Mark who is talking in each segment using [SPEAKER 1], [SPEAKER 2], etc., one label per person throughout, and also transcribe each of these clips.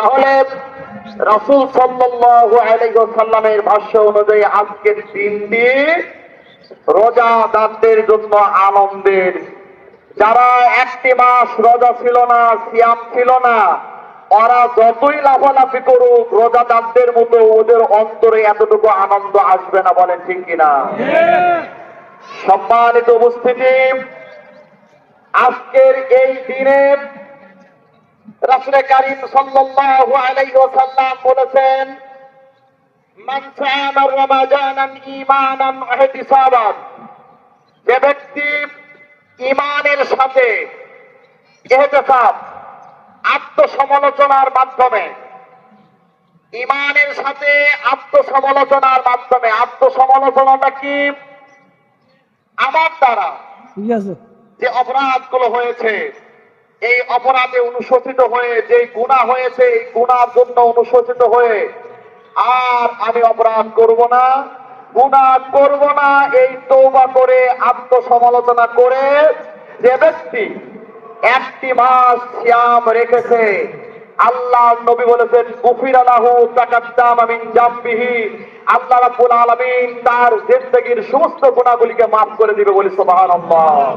[SPEAKER 1] তাহলে রাসূল সাল্লাল্লাহু আলাইহি ওয়াসাল্লামের ভাষ্য অনুযায়ী আজকের দিনটি রোজাদারদের জন্য আনন্দের। যারা একটি মাস রোজা ছিল না, সিয়াম ছিল না, ওরা যতই লাফালাফি করুক রোজাদারদের মতো ওদের অন্তরে এতটুকু আনন্দ আসবে না। বলেন ঠিক কিনা? সম্মানিত উপস্থিতি, আজকের এই দিনে রাসূল কারীম সাল্লাল্লাহু আলাইহি ওয়াসাল্লাম বলেছেন, মান সামা রমাদানান ঈমানান ওয়া ইহতিসাবান, যে ব্যক্তি ঈমানের সাথে ইহতিসাব আত্মসমালোচনার মাধ্যমে, ঈমানের সাথে আত্মসমালোচনার মাধ্যমে, আত্মসমালোচনাটা কি? আমার দ্বারা যে অপরাধগুলো হয়েছে, এই অপরাধে অনুশোচিত হয়ে, যে গুনাহ হয়েছে এই গুনার জন্য অনুশোচিত হয়ে আর আমি অপরাধ করব না, গুনাহ করব না, এই তওবা করে আত্মসমালোচনা করে যে ব্যক্তি একটি মাস সিয়াম রেখেছে, আল্লাহ নবী বলেছেন গুফিরা লাহু তাকাদ্দামা মিন জামবিহি, আল্লাহ রাব্বুল আলামিন তার জিন্দেগীর সমস্ত গুনাহগুলিকে মাফ করে দিবে। বলি সুবহানাল্লাহ।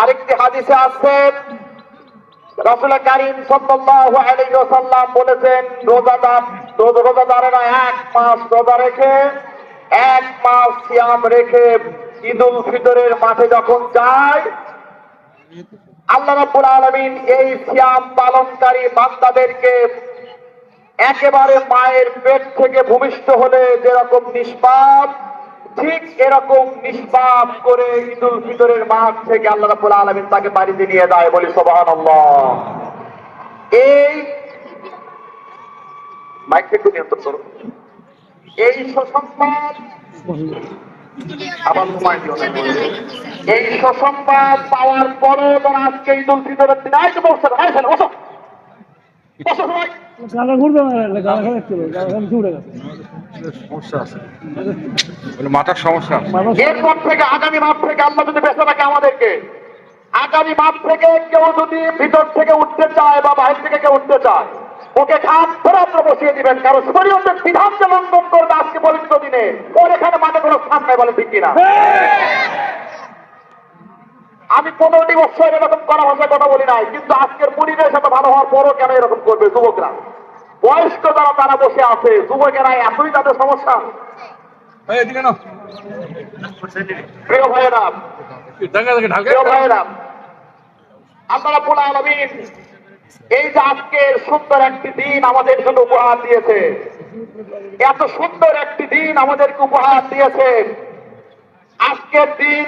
[SPEAKER 1] আরেকটি হাদিসে আছে রাসূল কারীম সাল্লাল্লাহু আলাইহি ওয়াসাল্লাম বলেছেন, রোজাদারেরা এক মাস রোজা রেখে, এক মাস সিয়াম রেখে ঈদুল ফিতরের মাঠে যখন যায়, আল্লাহ রাব্বুল আলামিন এই সিয়াম পালনকারী বান্দাদেরকে একেবারে মায়ের পেট থেকে ভূমিষ্ঠ হলে যেরকম নিষ্পাপ, ঠিক এরকম নিষ্পাপ করে ঈদুল ফিতরের মাঠ থেকে আল্লাহ রাব্বুল আলামিন তাকে বাড়িতে নিয়ে যায়। বলি সুবহানাল্লাহ। এই মাইক একটু নিয়ন্ত্রণ করুন। এই সুসংবাদ আবার সময় দিও না। এই সুসংবাদ পাওয়ার পরে তারা আজকে ঈদুল ফিতরের দিন আইতে বসছে। বসো বসো সবাই।
[SPEAKER 2] গালা ঘুরবে না, গালা খেলে একটু গালা খেলে ঘুরে গেছে,
[SPEAKER 3] সমস্যা আছে, মাথার সমস্যা।
[SPEAKER 1] এরপর থেকে আগামী মাস থেকে আল্লাহ যদি বেঁচে রাখে আমাদেরকে, আগামী মাস থেকে কেউ যদি ভিতর থেকে উঠতে চায় বা বাইরে থেকে কেউ উঠতে চায়, ওকে ঘাট ধরে আপনারা বসিয়ে দিবেন। কারণ শরীয়তের বিধানকে লঙ্ঘন করবে আজকে পবিত্র দিনে, ওর এখানে মাঠে কোনো স্থান নাই। বলে ঠিক কিনা? আমি 15টি বছর এরকম করা ভাষায় কথা বলি নাই, কিন্তু আজকের পরিবেশ এত ভালো হওয়ার পরও কেন এরকম করবে যুবকরা? বয়স্ক যারা তারা বসে আছে, যুবকেরা এতই তাদের সমস্যা। প্রিয় ভাইয়েরা, প্রিয় ভাইয়েরা, আল্লাহ রাব্বুল আলামিন এই যে আজকের সুন্দর একটি দিন আমাদের জন্য উপহার দিয়েছে, এত সুন্দর একটি দিন আমাদেরকে উপহার দিয়েছে, আজকের দিন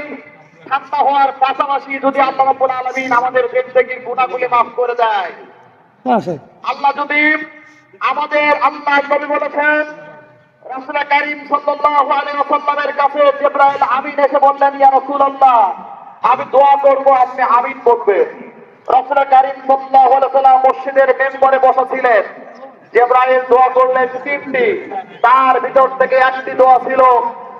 [SPEAKER 1] ঠান্ডা হওয়ার পাশাপাশি যদি আল্লাহ রাব্বুল আলামিন আমাদের জিন্দেগীর গুনাহগুলি মাফ করে দেয়, আল্লাহ যদি আমাদের, আল্লাহ নবী বলেছেন, রাসূল কারীম সাল্লাল্লাহু আলাইহি ওয়াসাল্লামের কাছে জিবরাইল আমিন এসে বললেন, ইয়া রাসূলুল্লাহ, আমি দোয়া করব, আপনি আমিন বলবেন। রাসূল কারীম সাল্লাল্লাহু আলাইহি ওয়াসাল্লাম মসজিদের মেম্বারে বসা ছিলেন। জিবরাইল দোয়া করলেন তিনটি, তার ভিতর থেকে একটি দোয়া ছিল,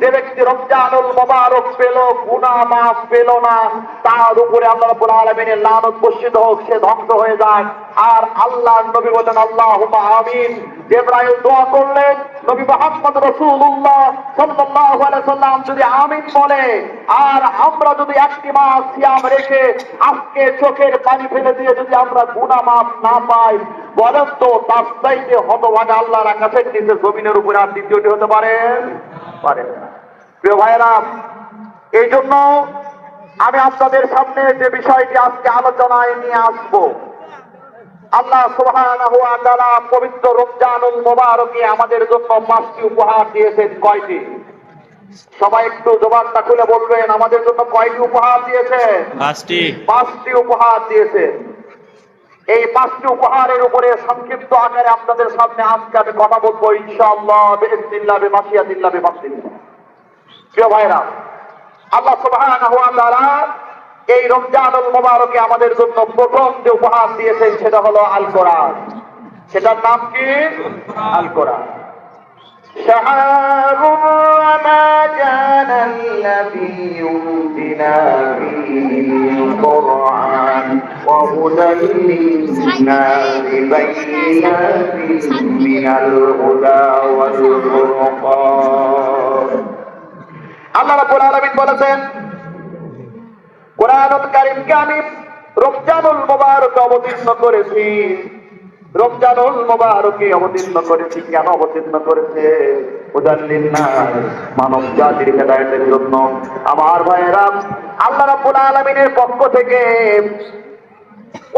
[SPEAKER 1] যে ব্যক্তি রমজানুল মুবারক পেল, গুনাহ মাফ পেল না, তার উপরে আল্লাহ রাব্বুল আলামিনের লানত বর্ষিত হোক, সে ধ্বংস হয়ে যায়। আর আল্লাহর নবী বলেন আল্লাহুম্মা আমিন। জিবরাইল দোয়া করলেন, নবী মুহাম্মদ রাসূলুল্লাহ সাল্লাল্লাহু আলাইহি ওয়াসাল্লাম যদি আমিন বলে, আর আমরা যদি একটি মাস সিয়াম রেখে আজকে চোখের পানি ফেলে দিয়ে যদি আমরা গুনাহ মাফ না পাই, বলেন তো তার চাইতে হতভাগা আল্লাহর আকাশের নিচে জমিনের উপরে আর দ্বিতীয়টি হতে পারে? পারে না। প্রিয় ভাইয়েরা, এই জন্য আমি আপনাদের সামনে যে বিষয়টি আজকে আলোচনায় নিয়ে আসব, আল্লাহ সুবহানাহু ওয়া তাআলা পবিত্র রমজানুল মুবারকে আমাদের জন্য 5টি উপহার দিয়েছেন। কয়টি? সবাই একটু জবানটা খুলে বলবেন, আমাদের জন্য কয়টি উপহার দিয়েছেন? 5টি উপহার দিয়েছেন। এই 5টি উপহারের উপরে সংক্ষিপ্ত আকারে আপনাদের সামনে আজকে আমি কথা বলবো ইনশাআল্লাহ, বিইজনিল্লাহ, বিমাশিয়াতিল্লাহ, বিফাদলিল্লাহ। প্রিয় ভাইরা, আল্লাহ সুবহানাহু ওয়া তাআলা এই রমজানুল মুবারকে আমাদের জন্য প্রথম যে উপহার দিয়েছেন সেটা হলো আল কোরআন। সেটার নাম কি? আল কোরআন। شهر رمضان الذي أنزل فيه القرآن وهدى للناس بينات من الهدى والفرقان আল্লাহ রাব্বুল আলামিন বলেছেন কোরআনুল কারীমকে আমি রমজানুল মুবারকে অবতীর্ণ করেছি। রমজানুল মুবারকে অবতীর্ণ করেছি, কেন অবতীর্ণ করেছে? হুদাল লিন্নাস, মানব জাতির হেদায়েতের জন্য। আমার ভাইয়েরা, আল্লাহ রাব্বুল আলামিনের পক্ষ থেকে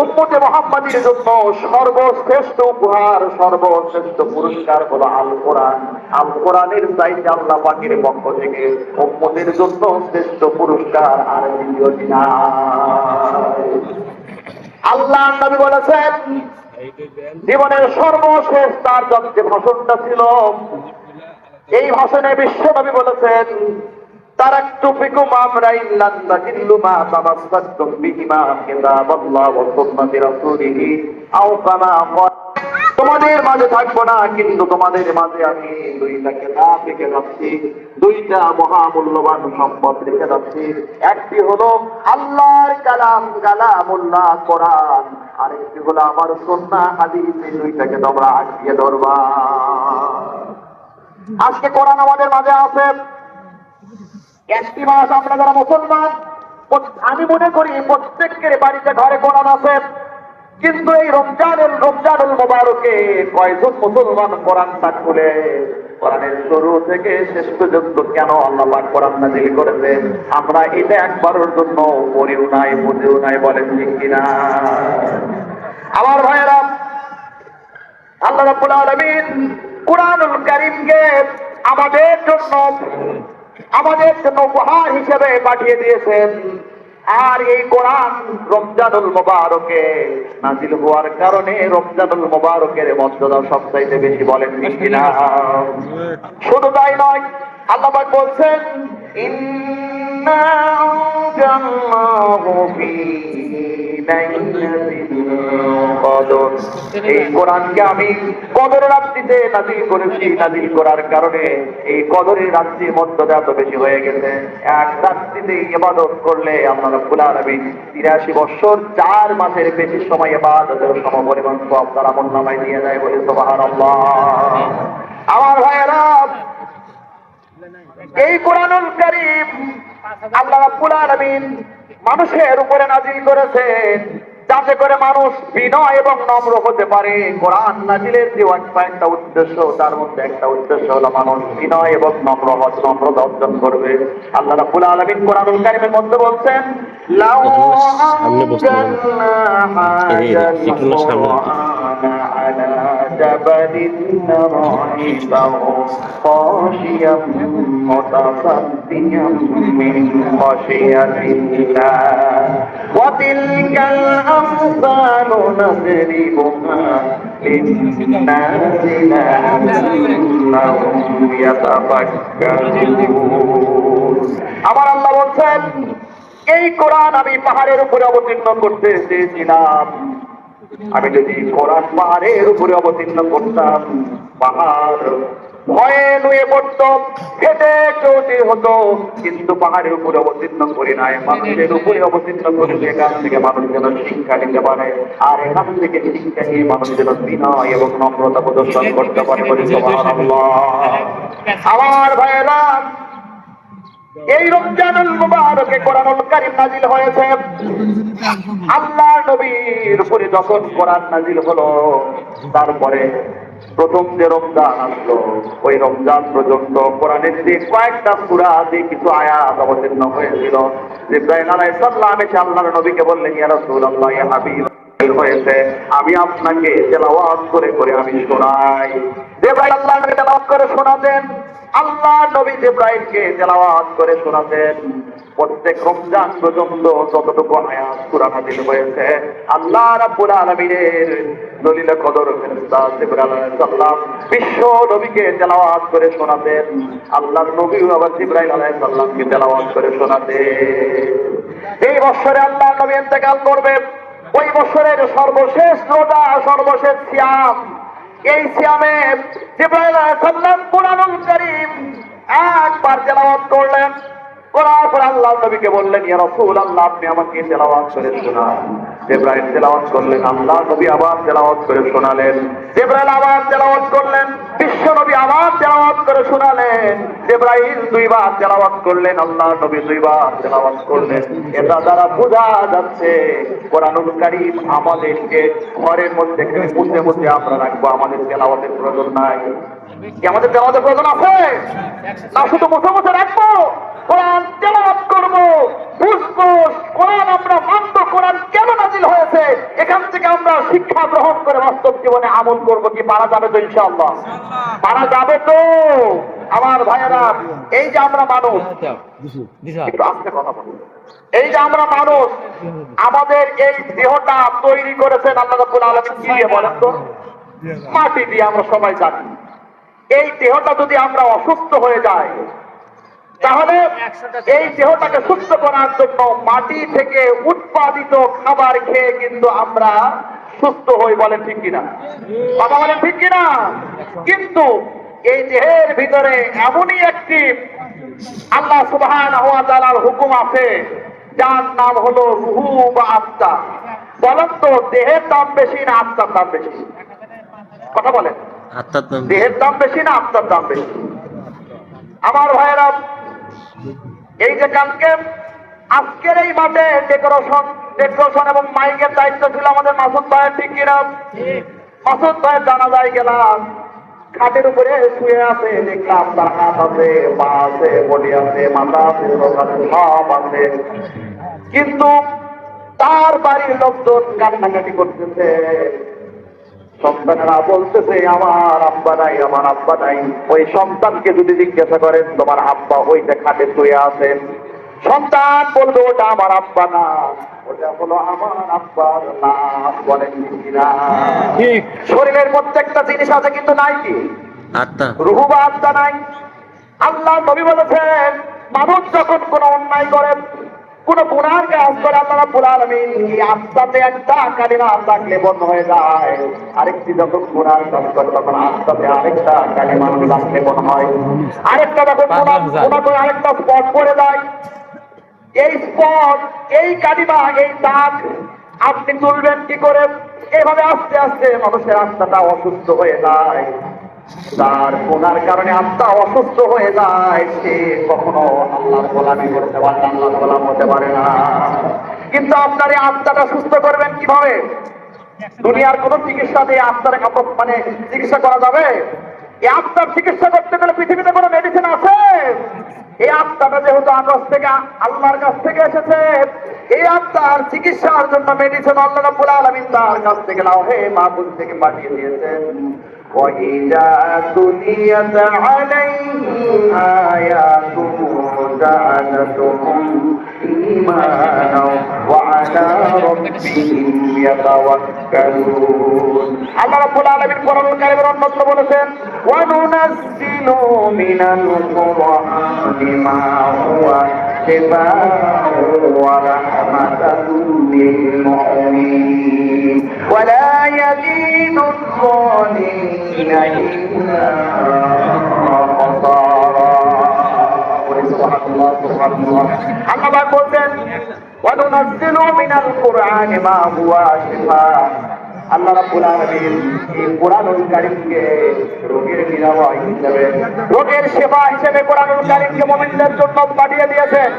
[SPEAKER 1] উম্মতে মুহাম্মাদীর জন্য সর্বশ্রেষ্ঠ উপহার, সর্বশ্রেষ্ঠ পুরস্কার হলো আল কোরআন। আল কোরআনের চাইতে আল্লাহ পাকের পক্ষ থেকে উম্মতের জন্য শ্রেষ্ঠ পুরস্কার আর দ্বিতীয়টি নাই। আল্লাহ নবী বলেছেন জীবনের সর্বশেষ তার যে ভাষণটা ছিল, এই ভাষণে বিশ্ব নবী বলেছেন তারাকতু ফিকুম আমরাইন লান তাজিল্লু মা তামাসসাকতুম বিহিমা কিতাবাল্লাহি ওয়া সুন্নাতি রাসূলিহি আও কামা ক্বাল। তোমাদের মাঝে থাকবো না, কিন্তু তোমাদের মাঝে আমি দুইটা কিতাব রেখে যাচ্ছি, দুইটা মহামূল্যবান সম্পদ রেখে যাচ্ছি। একটি হলো আল্লাহর কালাম, কালামুল্লাহ কোরআন, আরেকটি হলো আমার সুন্নাহ হাদিস। এই দুইটাকে তোমরা আঁকড়িয়ে ধরবা। আজকে কোরআন আমাদের মাঝে আছে। একটি মাস আমরা যারা মুসলমান, আমি মনে করি প্রত্যেকের বাড়িতে ঘরে কোরআন আছে, কিন্তু এই রমজানুল মুবারকে কয়জন মুসলমান কোরআনটা খুলে কোরআনের শুরু থেকে শেষ পর্যন্ত কেন আল্লাহ পাক কোরআন নাযিল করেছে আমরা এটা একবারের জন্য পড়িও নাই, বুঝিও নাই, বলেন ঠিক কিনা? আমার ভাইয়েরা, আল্লাহ রাব্বুল আলামিন কোরআনুল কারীমকে আমাদের জন্য উপহার হিসেবে পাঠিয়ে দিয়েছেন। আর এই কোরআন রমজানুল মুবারকে নাযিল হওয়ার কারণে রমজানুল মুবারকের মর্যাদা সবচাইতে বেশি, বলেন ঠিক কিনা? শুধু তাই নয়, আল্লাহ পাক বলছেন ইন্না আনজালনাহু ফী লাইলাতিল কদর। এই কোরআনকে আমি কদরের রাত্রিতে নাযিল করেছি। নাযিল করার কারণে এই কদরের রাত্রির মর্যাদা এত বেশি হয়ে গেছে। এক রাত্রিতে ইবাদত করলে আল্লাহ রাব্বুল আলামিন 83 বছর 4 মাসের বেশি সময় ইবাদতের সমপরিমাণ সওয়াব তার আমলনামায় দিয়ে দেয়, বলে সুবহানাল্লাহ। আমার ভাইয়েরা, এই কোরআনুল কারীম আল্লাহ রাব্বুল আলামিন মানুষের উপরে নাযিল করেছেন যাতে করে মানুষ বিনয় এবং নম্র হতে পারে। কোরআন নাযিলের যে একটা উদ্দেশ্য, তার মধ্যে একটা উদ্দেশ্য হলো মানুষ বিনয় এবং নম্রতা অর্জন করবে। আল্লাহ রাব্বুল আলামিন কোরআনুল কারীমের মধ্যে বলছেন লাউ আনজালনা হাযাল কুরআনা আলা জাবালিন রাইবাহু খাশিয়াম মুতাসাদ্দিয়াম মিন খাশিয়াতিল্লাহ ওয়া তিলকাল আমসালু নাদরিবুহা লিন-নাসি লা'আল্লাহুম ইয়াতাফাক্কারুন। আমার আল্লাহ বলছেন এই কোরআন আমি পাহাড়ের উপরে অবতীর্ণ করতে চেয়েছিলাম। আমি যদি কোরআন পাহাড়ের উপরে অবতীর্ণ করতাম, পাহাড় ভয়ে নুয়ে পড়তো, ফেটে চৌটি হতো, কিন্তু পাহাড়ের উপরে অবতীর্ণ করি নাই, মানুষের উপরে অবতীর্ণ করে এখান থেকে মানুষ যেন শিক্ষা নিতে পারে, আর এখান থেকে শিক্ষা নিয়ে মানুষ যেন বিনয় এবং নম্রতা প্রদর্শন করতে পারে, বলে সুবহানাল্লাহ। আমার ভাইয়েরা, এই রমজানুল মুবারকে কোরআনুল কারীম নাযিল হয়েছে। আল্লাহর নবীর উপরে যখন কোরআন নাযিল হলো, তারপরে প্রথম যে রমজান আসলো, ওই রমজান পর্যন্ত কোরআনের যে কয়েকটা সূরা, যে কিছু আয়াত অবতীর্ণ হয়েছিল, জিবরাইল আলাইহিস সালাম এসে আল্লাহর নবীকে বললেন, ইয়া রাসূলুল্লাহ, ইয়া হাবিব হয়েছে, আমি আপনাকে তেলাওয়াত করে করে আমি শোনাই। জিবরাইল আল্লাহকে তেলাওয়াত করে শোনাতেন। আল্লাহ নবী জিবরাইলকে তেলাওয়াত করে শোনাতেন। প্রত্যেক রমজান পর্যন্ত যতটুকু আয়াত সূরা নাযিল হয়েছে, আল্লাহ রাব্বুল আলামিনের দলিল কদর ফেরেশতা জিবরাইল আলাইহিস সালাম বিশ্ব নবীকে তেলাওয়াত করে শোনাতেন। আল্লাহর নবী আবার জিবরাইল আলাইহিস সালামকে তেলাওয়াত করে শোনাতেন। এই বছরে আল্লাহর নবী ইন্তেকাল করবে, ওই বছরের সর্বশেষ রোজা, সর্বশেষ সিয়াম, এই সিয়ামে জিবরাইল আলাইহিস সালাম কোরআনুল কারীম একবার তেলাওয়াত করলেন। করার পর আল্লাহর নবীকে বললেন, ইয়া রাসূলুল্লাহ, আপনি আমাকে তেলাওয়াত করে শোনান। জিবরাইল তেলাওয়াত করলেন, আল্লাহ নবী আবার তেলাওয়াত করে শোনালেন। জিবরাইল আবার তেলাওয়াত করলেন, বিশ্ব নবী আবার তেলাওয়াত করে শোনালেন। জিবরাইল দুইবার তেলাওয়াত করলেন, আল্লাহ নবী দুইবার তেলাওয়াত করলেন। এটা দ্বারা বোঝা যাচ্ছে কোরআনুল কারীম আমাদেরকে ঘরের মধ্যে মুছে মুছে আমরা রাখবো, আমাদের তেলাওয়াতের প্রয়োজন নাই। কি আমাদের তেলাওয়াতের প্রয়োজন আছে? না শুধু মুছে মুছে রাখবো, কোরআন তেলাওয়াত করবো, বুঝবো কোরআন আমরা মানব, কোরআন কেন নাজিল হয়েছে, এখান থেকে আমরা শিক্ষা গ্রহণ করে বাস্তব জীবনে আমল করবো। কি পারা যাবে তো? ইনশাআল্লাহ পারা যাবে তো আমার ভাইয়েরা। এই যে আমরা মানুষ, একটু আস্তে কথা বলুন, এই যে আমরা মানুষ, আমাদের এই দেহটা তৈরি করেছেন আল্লাহ রাব্বুল আলামিন কি দিয়ে বলেন তো? মাটি দিয়ে, আমরা সবাই জানি। এই দেহটা যদি আমরা অসুস্থ হয়ে যাই, তাহলে এই দেহটাকে সুস্থ করার জন্য মাটি থেকে উৎপাদিত খাবার খেয়ে কিন্তু আমরা সুস্থ হই, বলেন ঠিক কিনা? কথা বলেন ঠিক কিনা? কিন্তু এই দেহের ভিতরে এমনই একটি আল্লাহ সুবহানাহু ওয়া তাআলার হুকুম আছে, যার নাম হলো রূহ বা আত্মা। বলেন তো, দেহের দাম বেশি না আত্মার দাম বেশি? কথা বলেন, দেহের দাম বেশি না আত্মার দাম বেশি? আমার ভাইয়েরা, এই যে কালকে আজকের এই মাঠে ডেকোরেশন এবং মাইকের দায়িত্ব ছিল আমাদের মাসুদ ভাইয়ের, ঠিক কিনা? মাসুদ ভাইয়ের জানাজায় গেলাম, খাটের উপরে শুয়ে আছে, দেখলাম তার হাত আছে, পা আছে, বডি আছে, মাথা আছে, সব আছে, কিন্তু তার বাড়ির লোকজন কান্নাকাটি করতেছে। সন্তানেরা বলতেছে আমার আব্বা নাই, আমার আব্বা নাই। ওই সন্তানকে যদি জিজ্ঞাসা করেন তোমার আব্বা ওইটা খাটে শুয়ে আছেন, সন্তান বলবে ওটা আমার আব্বা না, ওটা হলো আমার আব্বার লাশ। বলেন কিনা? ঠিক। শরীরের প্রত্যেকটা জিনিস আছে কিন্তু নাই কি? আত্মা, রূহ বা আত্মা নাই। আল্লাহ নবী বলেছেন, মানুষ যখন কোন অন্যায় করেন, কোন গুনার কাজ করে, আল্লাহ রাব্বুল আলামিন এই আত্মাতে একটা কালিমা থাকলে বন্ধ হয়ে যায়। আরেকটি যখন গুনার কাজ করে, তখন আত্মাতে আরেকটা কালিমা থাকলে বন্ধ হয়। আরেকটা যখন গুনাহ করে আরেকটা স্পট পড়ে যায়, এই স্পট, এই কালিমা, এই দাগ আপনি তুলবেন কি করে? এভাবে আস্তে আস্তে মানুষের আত্মাটা অসুস্থ হয়ে যায়। তার গুনার কারণে আত্মা অসুস্থ হয়ে যায়, সে কখনো আল্লাহর গোলামি করতে পারে না, আল্লাহর গোলাম হতে পারে না। কিন্তু আপনার এই আত্মাটা সুস্থ করবেন কিভাবে? দুনিয়ার কোন চিকিৎসা দিয়ে আত্মার মানে চিকিৎসা করা যাবে? এই আত্মার চিকিৎসা করতে গেলে পৃথিবীতে কোনো মেডিসিন আছে? এই আত্মাটা যেহেতু আকাশ থেকে, আল্লাহর কাছ থেকে এসেছে, এই আত্মার চিকিৎসার জন্য মেডিসিন আল্লাহ রাব্বুল আলামিন তার কাছ থেকে লাউহে মাহফুজ থেকে পাঠিয়ে দিয়েছেন। وَإِذَا تُلِيَتْ عَلَيْهِمْ آيَاتُهُ زَادَتْهُمْ إِيمَانًا وَعَلَى رَبِّهِمْ يَتَوَكَّلُونَ। আল্লাহ রাব্বুল আলামিন কোরআনুল কারীমের অন্যত্র বলেছেন, وَنُنَزِّلُ مِنَ الْقُرْآنِ مَا هُوَ شِفَاءٌ وَرَحْمَةٌ لِلْمُؤْمِنِينَ وَلَا يَزِيدُ الظَّالِمِينَ إِلَّا خَسَارًا। আল্লাহ বলছেন, وَنُنَزِّلُ مِنَ الْقُرْآنِ مَا هُوَ شِفَاءٌ। আল্লাহ রাব্বুল আলামিন এই কোরআনুল কারীমকে রোগের নিরাময় হিসেবে, রোগের সেবা হিসেবে কোরআনুল কারীমকে মুমিনদের জন্য পাঠিয়ে দিয়েছেন।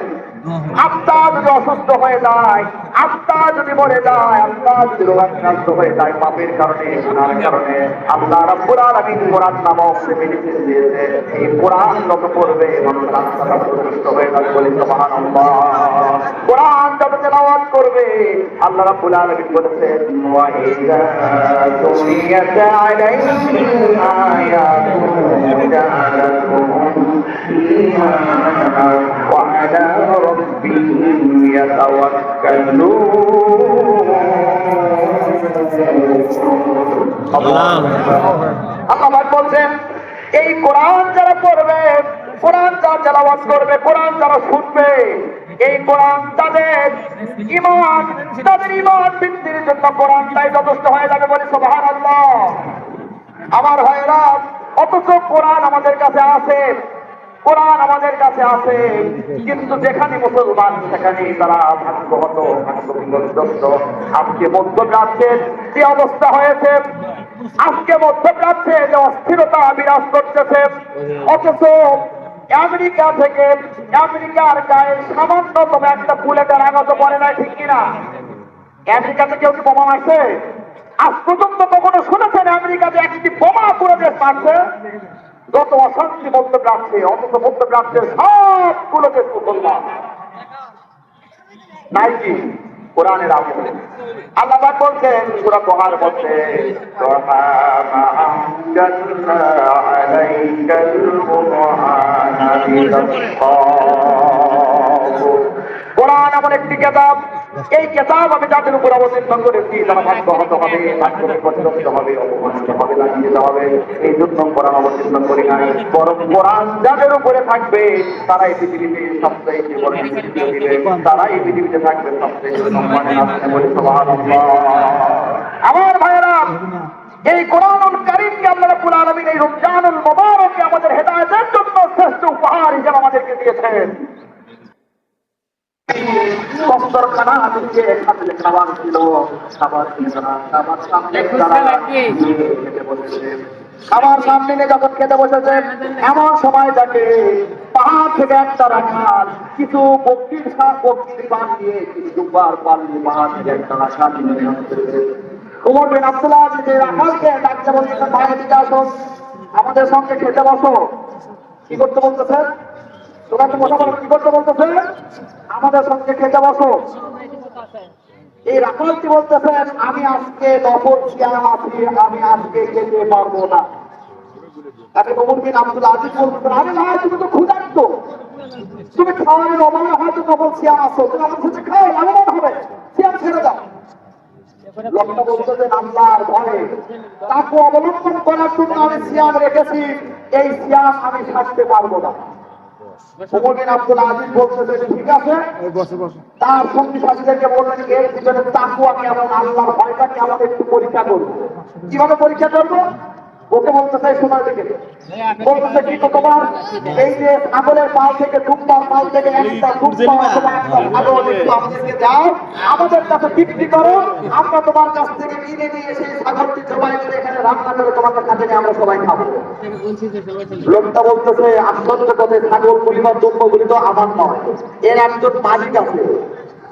[SPEAKER 1] আত্মা যদি অসুস্থ হয়ে যায়, আত্মা যদি মরে যায়, আত্মা যদি রোগাক্রান্ত হয়ে যায় পাপের কারণে, গুনার কারণে, আল্লাহ রাব্বুল আলামিন কোরআন নামক মেডিসিন দিয়েছে। এই কোরআন যত পড়বে মানুষের আত্মাটা সুস্থ হয়ে যাবে। বলি সুবহানাল্লাহ। কোরআন যত তেলাওয়াত করবে, আল্লাহ রাব্বুল আলামিন বলেছেন, ওয়া ইযা তুলিয়াত আলাইহিম আয়াতুহু জাআলাতুহুম ঈমানান ওয়া আলা রাব্বিহিম ইয়াতাওয়াক্কালুন। আল্লাহ বলছেন, এই কোরআন যারা পড়বে, কোরআন যারা তেলাওয়াত করবে, কোরআন যারা শুনবে, এই কোরআন তাদের ঈমান, তাদের ঈমান বৃদ্ধির জন্য কোরআনটাই যথেষ্ট হয়ে যাবে। বলি সুবহানাল্লাহ। আমার ভাইরা, অথচ কোরআন আমাদের কাছে আছে, কোরআন আমাদের কাছে আছে, কিন্তু যেখানে মুসলমান সেখানে তারা ভাগ্যহত, ভাগ্যবিপর্যস্ত। আজকে মধ্যপ্রাচ্যের যে অবস্থা হয়েছে, আজকে মধ্যপ্রাচ্যে যে অস্থিরতা বিরাজ করতেছে, অথচ আমেরিকা থেকে, আমেরিকার গায়ে সামান্যতম একটা বুলেটের আঘাত পড়ে না, ঠিক কিনা? আমেরিকাতে কেউ কি বোমা মারছে? আজ পর্যন্ত কখনো শুনেছেন আমেরিকাতে একটি বোমা পুরো দেশ মারছে? যত অশান্তি মধ্যপ্রাচ্যে, অথচ মধ্যপ্রাচ্যের সবগুলো দেশ মুসলমান নাই কি কোরআনের আমলে। আল্লাহ পাক বলছেন সূরা তোহার মধ্যে, কোরআন এমন একটি কিতাব, এই কিতাব আমি যাদের উপর অবতীর্ণ করেছি তারা ভাগ্যহত হবে, ভাগ্যবিপর্যস্ত হবে, অপমানিত হবে, লাঞ্ছিত হবে। এই জন্য কোরআন অবতীর্ণ করি নাই, বরং কোরআন যাদের উপরে থাকবে তারা এই পৃথিবীতে সবচেয়ে বড় নেতৃত্ব দিবে, তারা এই পৃথিবীতে থাকবে সবচেয়ে সম্মানের আসনে বলে সুবহানাল্লাহ। আমার ভাইয়েরা, এই কোরআনুল কারীমকে আল্লাহ রাব্বুল আলামিন এই রমজানুল মুবারকে আমাদের হেদায়েতের জন্য শ্রেষ্ঠ উপহার হিসেবে আমাদেরকে দিয়েছেন। কস্তরখানা আজকে খাতে খাবার ছিল, খাবার সামনে খাবার সামনে নিয়ে যখন খেতে বসেছে, এমন সময় তাকে পাহাড় থেকে একটা রাখাল কিছু বক্তির পান দিয়ে, কিছু দুবার পান দিয়ে পাহাড় থেকে একটা রাখাল ওমর বিন আব্দুল আজিজ যে রাখালকে ডাকতে বলতেছে, বাইরে দিকে আসো, আমাদের সঙ্গে খেতে বসো। কি করতে বলতেছে? তোমাকে বসা বলো, কি করতে বলতেছে? আমাদের সঙ্গে খেতে বসো। এই রাখালটি বলতেছেন, আমি আজকে নফল সিয়াম আছি, আমি আজকে খেতে পারবো না। তাকে ওমর বিন আব্দুল আজিজ বলতেছেন, আরে ভাই তুমি তো ক্ষুধার্ত, তুমি খাওয়ার অভাবে হয়তো নফল সিয়াম আছো, তুমি আমার সাথে খাও, লাভবান হবে, সিয়াম ছেড়ে দাও। লোকটা বলতেছেন, আল্লাহর ভয়ে তাকে অবলম্বন করার জন্য আমি সিয়াম রেখেছি, এই সিয়াম আমি ছাড়তে পারবো না। ওমর বিন আব্দুল আজিজ বলতেছেন, ঠিক আছে। তার সঙ্গী সাথীদেরকে বললেন, এর ভিতরে তাকওয়া কেমন, আল্লাহর ভয়টা কেমন একটু পরীক্ষা করবো। কিভাবে পরীক্ষা করবো? ওকে বলতেছে, শোনার দিকে বলতেছে, কিন্তু তোমার এই যে ছাগলের পাল থেকে, দুম্বার পাল থেকে একটা দুম্বা অথবা একটা ছাগল একটু আমাদেরকে দাও, আমাদের কাছে বিক্রি করো, আমরা তোমার কাছ থেকে কিনে নিয়ে সেই ছাগলটি জবাই করে এখানে রান্না করে তোমাদের কাছে নিয়ে আমরা সবাই খাবো। লোকটা বলতেছে, আশ্চর্য কথা, ছাগল পরিবার দুম্বগুলি তো আমার নয়, এর একজন মালিক আছে।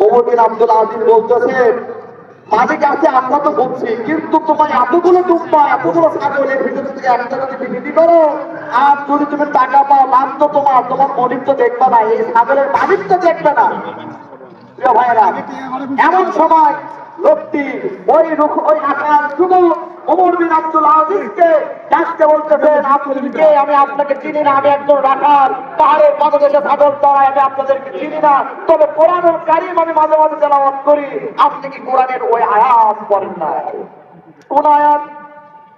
[SPEAKER 1] ওমর বিন আব্দুল আজিজ বলতেছে, মালিক আছে আমরা তো বলছি, কিন্তু তোমার এতগুলো দুম্বা, এতগুলো ছাগলের ভিতরে থেকে একটা যদি বিক্রি করো, আর যদি তুমি টাকা পাও, লাভ তো তোমার, তোমার মালিক তো দেখবে না, এই ছাগলের মালিক তো দেখবে না। প্রিয় ভাইয়েরা, এমন সময় লোকটি ওই আকার যুবক ওমর বিন আব্দুল আজিজকে ডাকতে বলতেছেন, আপনি কে? আমি আপনাকে চিনি না, আমি একজন রাখাল, পাহাড়ের পাদদেশে ছাগল চড়াই, আমি আপনাদেরকে চিনি না, তবে কোরআনুল কারীম আমি মাঝে মাঝে তেলাওয়াত করি। আপনি কি কোরআনের ওই আয়াত পড়েন না? কোন আয়াত?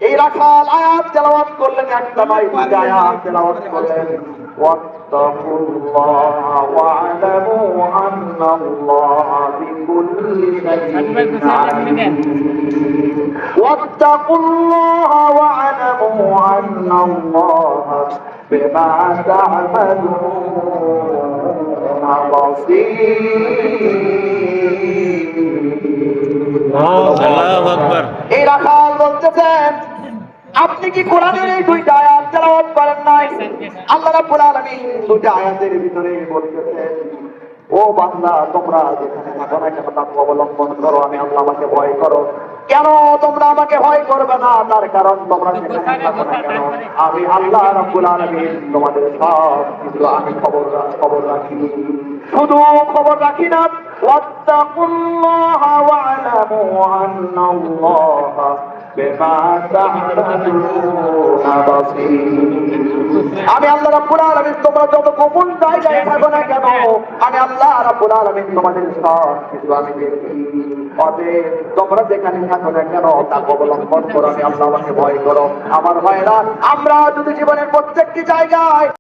[SPEAKER 1] এই রাখাল আয়াত তেলাওয়াত করলেন, একটা নয় দুইটা আয়াত তেলাওয়াত করলেন। ওয়াত্তাকুল্লাহ ওয়া'লামু আন্নাল্লাহা বিকুল্লি শাইইন আলীম। ওয়াত্তাকুল্লাহ ওয়া'লামু আন্নাল্লাহা বিমা তা'মালুনা বাসীর। আল্লাহু আকবার। এই রাখাল বলতেছেন, আপনি কি কোরআনের এই দুইটা আয়াত তেলাওয়াত করেন নাই? আল্লাহ রাব্বুল আলামিন দুইটা আয়াতের ভিতরে বলতেছেন, ও বান্দা, তোমরা যেখানে থাকো না কেন তাকে অবলম্বন করো, আমি আল্লাহ, আমাকে ভয় করো। কেন তোমরা আমাকে ভয় করবে না? তার কারণ তোমরা যেখানে থাকো না কেন আমি আল্লাহ রাব্বুল আলামিন তোমাদের সব কিছু আমি খবর রাখি। শুধু খবর রাখি না, ওয়াত্তাকুল্লাহ ওয়া'লামু আন্নাল্লাহা বিমা তা'মালুনা বাসীর। আমি আল্লাহ রাব্বুল আলামিন তোমরা যত গোপন জায়গায় থাকো না কেন, আমি আল্লাহ রাব্বুল আলামিন তোমাদের সব কিছু আমি দেখি। অতএব তোমরা যেখানে থাকো না কেন তাকে অবলম্বন করো, আমি আল্লাহ, আমাকে ভয় করো। আমার ভাইরা, আমরা যদি জীবনের প্রত্যেকটি জায়গায়